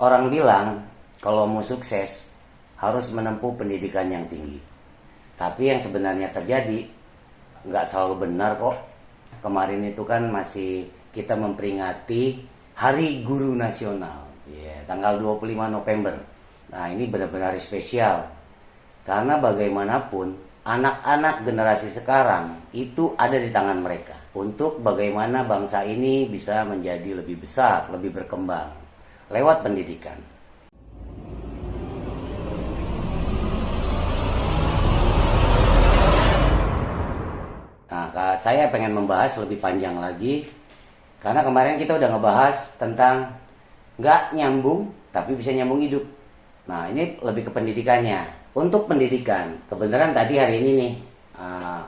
Orang bilang kalau mau sukses harus menempuh pendidikan yang tinggi. Tapi yang sebenarnya terjadi nggak selalu benar kok. Kemarin itu kan masih kita memperingati Hari Guru Nasional, tanggal 25 November. Nah, ini benar-benar spesial. Karena bagaimanapun anak-anak generasi sekarang itu ada di tangan mereka untuk bagaimana bangsa ini bisa menjadi lebih besar, lebih berkembang lewat pendidikan. Nah, saya pengen membahas lebih panjang lagi karena kemarin kita udah ngebahas tentang nggak nyambung tapi bisa nyambung hidup. Nah, ini lebih ke pendidikannya. Untuk pendidikan, kebenaran tadi hari ini nih,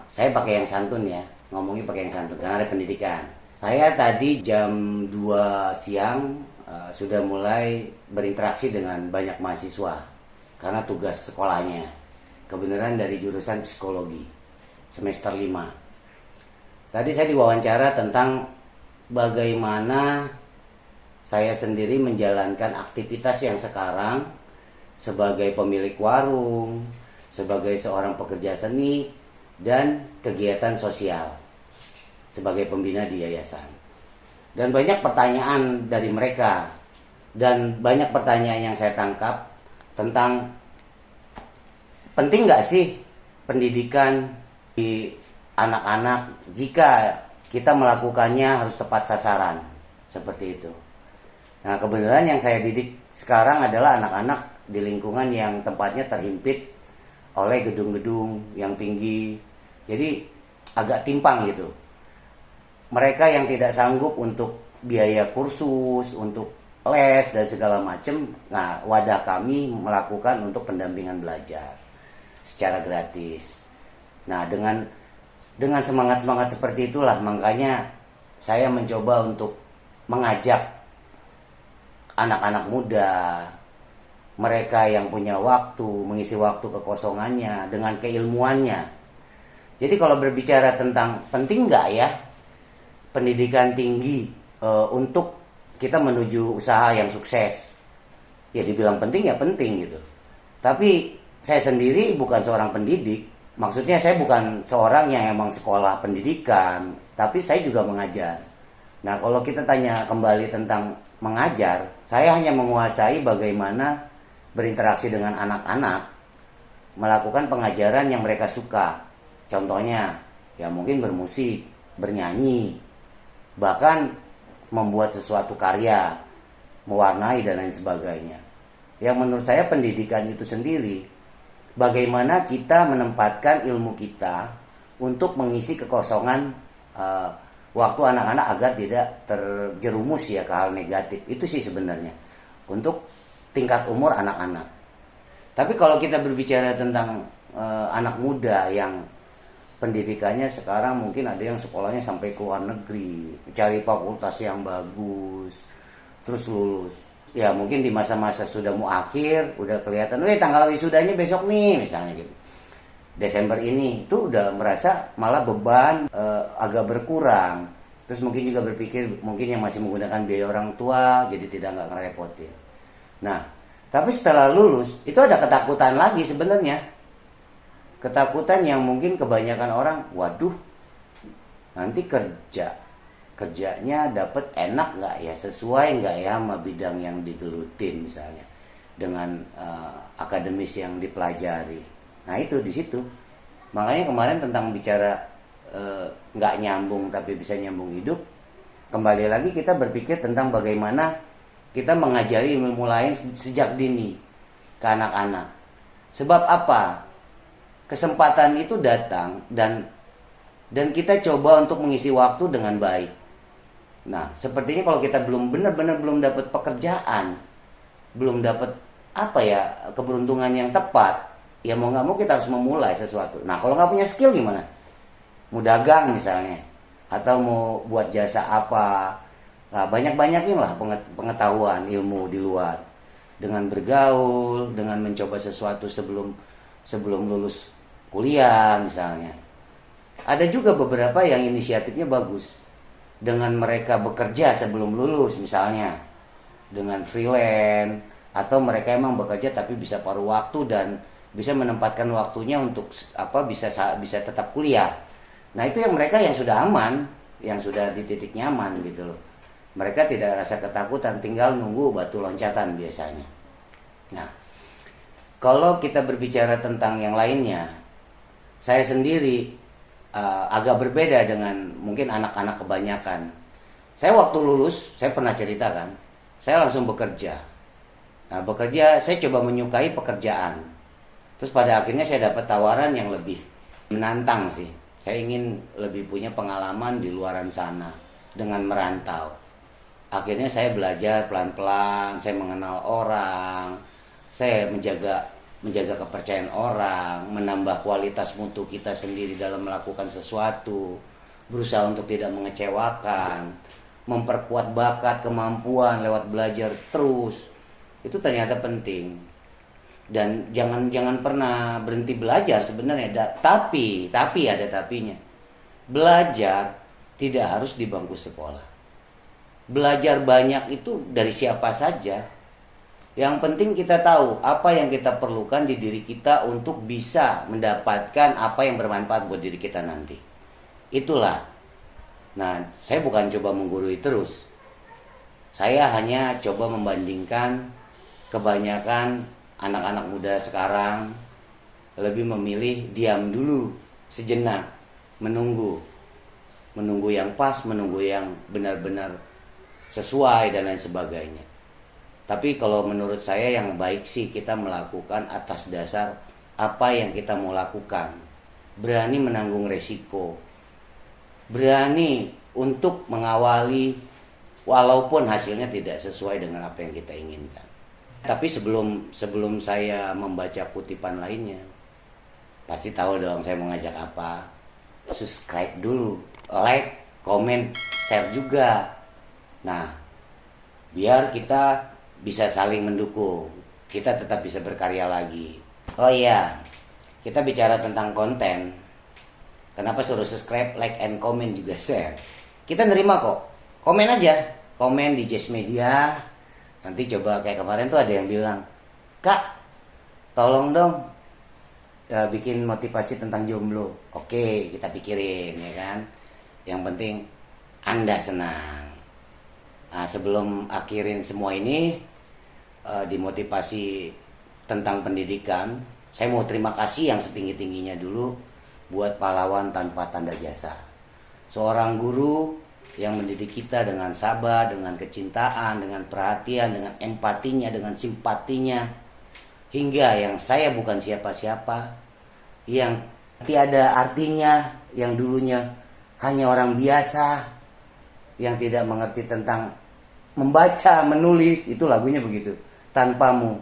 saya pakai yang santun ya, ngomongnya pakai yang santun karena ada pendidikan. Saya tadi jam 2 siang sudah mulai berinteraksi dengan banyak mahasiswa karena tugas sekolahnya. Kebenaran dari jurusan psikologi, semester 5. Tadi saya diwawancara tentang bagaimana saya sendiri menjalankan aktivitas yang sekarang sebagai pemilik warung, sebagai seorang pekerja seni, dan kegiatan sosial sebagai pembina di yayasan. Dan banyak pertanyaan dari mereka, dan banyak pertanyaan yang saya tangkap tentang penting nggak sih pendidikan di anak-anak jika kita melakukannya harus tepat sasaran, seperti itu. Nah, kebenaran yang saya didik sekarang adalah anak-anak di lingkungan yang tempatnya terhimpit oleh gedung-gedung yang tinggi. Jadi agak timpang gitu. Mereka yang tidak sanggup untuk biaya kursus, untuk les dan segala macam, nah wadah kami melakukan untuk pendampingan belajar secara gratis. Nah, dengan semangat-semangat seperti itulah makanya saya mencoba untuk mengajak anak-anak muda, mereka yang punya waktu, mengisi waktu kekosongannya dengan keilmuannya. Jadi kalau berbicara tentang penting nggak ya pendidikan tinggi untuk kita menuju usaha yang sukses, ya dibilang penting ya penting gitu. Tapi saya sendiri bukan seorang pendidik, maksudnya saya bukan seorang yang emang sekolah pendidikan, tapi saya juga mengajar. Nah, kalau kita tanya kembali tentang mengajar, saya hanya menguasai bagaimana berinteraksi dengan anak-anak, melakukan pengajaran yang mereka suka. Contohnya, ya mungkin bermusik, bernyanyi, bahkan membuat sesuatu karya, mewarnai dan lain sebagainya. Yang menurut saya pendidikan itu sendiri, bagaimana kita menempatkan ilmu kita untuk mengisi kekosongan waktu anak-anak agar tidak terjerumus ya ke hal negatif. Itu sih sebenarnya untuk tingkat umur anak-anak. Tapi kalau kita berbicara tentang anak muda yang pendidikannya sekarang mungkin ada yang sekolahnya sampai ke luar negeri, cari fakultas yang bagus, terus lulus. Ya mungkin di masa-masa sudah mau akhir, udah kelihatan, tanggal wisudanya besok nih misalnya gitu. Desember ini tuh udah merasa malah beban agak berkurang. Terus mungkin juga berpikir mungkin yang masih menggunakan biaya orang tua jadi tidak nggak ngerepotin. Nah, tapi setelah lulus itu ada ketakutan lagi sebenarnya. Ketakutan yang mungkin kebanyakan orang, waduh, nanti kerjanya dapat enak nggak ya, sesuai nggak ya sama bidang yang digelutin misalnya, dengan akademis yang dipelajari. Nah itu di situ. Makanya kemarin tentang bicara nggak nyambung tapi bisa nyambung hidup. Kembali lagi kita berpikir tentang bagaimana kita mengajari ilmu lain sejak dini ke anak-anak. Sebab apa? Kesempatan itu datang dan kita coba untuk mengisi waktu dengan baik. Nah, sepertinya kalau kita belum benar-benar belum dapat pekerjaan, belum dapat keberuntungan yang tepat, ya mau nggak mau kita harus memulai sesuatu. Nah, kalau nggak punya skill gimana? Mau dagang misalnya, atau mau buat jasa apa? Nah, banyak-banyakin lah pengetahuan ilmu di luar dengan bergaul, dengan mencoba sesuatu sebelum lulus kuliah misalnya. Ada juga beberapa yang inisiatifnya bagus, dengan mereka bekerja sebelum lulus misalnya, dengan freelance, atau mereka emang bekerja tapi bisa paruh waktu dan bisa menempatkan waktunya untuk bisa tetap kuliah. Nah itu yang mereka yang sudah aman, yang sudah di titik nyaman gitu loh. Mereka tidak rasa ketakutan, tinggal nunggu batu loncatan biasanya. Nah, kalau kita berbicara tentang yang lainnya, saya sendiri agak berbeda dengan mungkin anak-anak kebanyakan. Saya waktu lulus, saya pernah ceritakan, saya langsung bekerja. Nah, bekerja, saya coba menyukai pekerjaan. Terus pada akhirnya saya dapat tawaran yang lebih menantang sih. Saya ingin lebih punya pengalaman di luaran sana dengan merantau. Akhirnya saya belajar pelan-pelan, saya mengenal orang, saya menjaga kepercayaan orang, menambah kualitas mutu kita sendiri dalam melakukan sesuatu, berusaha untuk tidak mengecewakan, memperkuat bakat, kemampuan lewat belajar terus. Itu ternyata penting. Dan jangan pernah berhenti belajar sebenarnya. Tapi ada tapinya. Belajar tidak harus di bangku sekolah. Belajar banyak itu dari siapa saja. Yang penting kita tahu apa yang kita perlukan di diri kita untuk bisa mendapatkan apa yang bermanfaat buat diri kita nanti. Itulah. Nah, saya bukan coba menggurui terus. Saya hanya coba membandingkan kebanyakan anak-anak muda sekarang lebih memilih diam dulu sejenak, menunggu yang pas, menunggu yang benar-benar sesuai dan lain sebagainya. Tapi kalau menurut saya yang baik sih kita melakukan atas dasar apa yang kita mau lakukan. Berani menanggung resiko. Berani untuk mengawali walaupun hasilnya tidak sesuai dengan apa yang kita inginkan. Tapi sebelum saya membaca kutipan lainnya, pasti tahu dong saya mau ngajak apa. Subscribe dulu, like, komen, share juga. Nah, biar kita bisa saling mendukung, kita tetap bisa berkarya lagi. Oh iya, kita bicara tentang konten. Kenapa suruh subscribe, like, and comment juga share? Kita nerima kok. Komen aja, komen di Jazz Media. Nanti coba kayak kemarin tuh ada yang bilang, "Kak, tolong dong bikin motivasi tentang jomblo." Oke, kita pikirin ya kan. Yang penting Anda senang. Nah, sebelum akhirin semua ini dimotivasi tentang pendidikan, saya mau terima kasih yang setinggi-tingginya dulu buat pahlawan tanpa tanda jasa. Seorang guru yang mendidik kita dengan sabar, dengan kecintaan, dengan perhatian, dengan empatinya, dengan simpatinya, hingga yang saya bukan siapa-siapa, yang tiada artinya, yang dulunya hanya orang biasa, yang tidak mengerti tentang membaca, menulis, itu lagunya begitu. Tanpamu,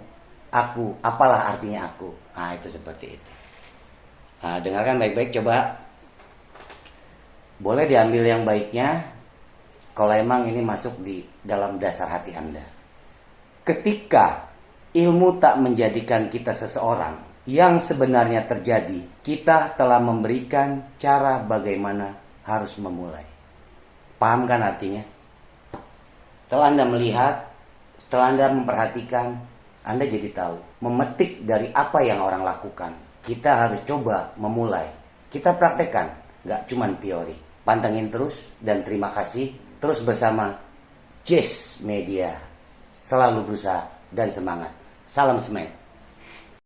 aku, apalah artinya aku. Nah, itu seperti itu. Nah, dengarkan baik-baik, coba. Boleh diambil yang baiknya, kalau emang ini masuk di dalam dasar hati Anda. Ketika ilmu tak menjadikan kita seseorang, yang sebenarnya terjadi, kita telah memberikan cara bagaimana harus memulai. Paham kan artinya? Setelah Anda melihat, setelah Anda memperhatikan, Anda jadi tahu. Memetik dari apa yang orang lakukan. Kita harus coba memulai. Kita praktekkan, gak cuma teori. Pantengin terus dan terima kasih. Terus bersama Jazz Media. Selalu berusaha dan semangat. Salam semangat.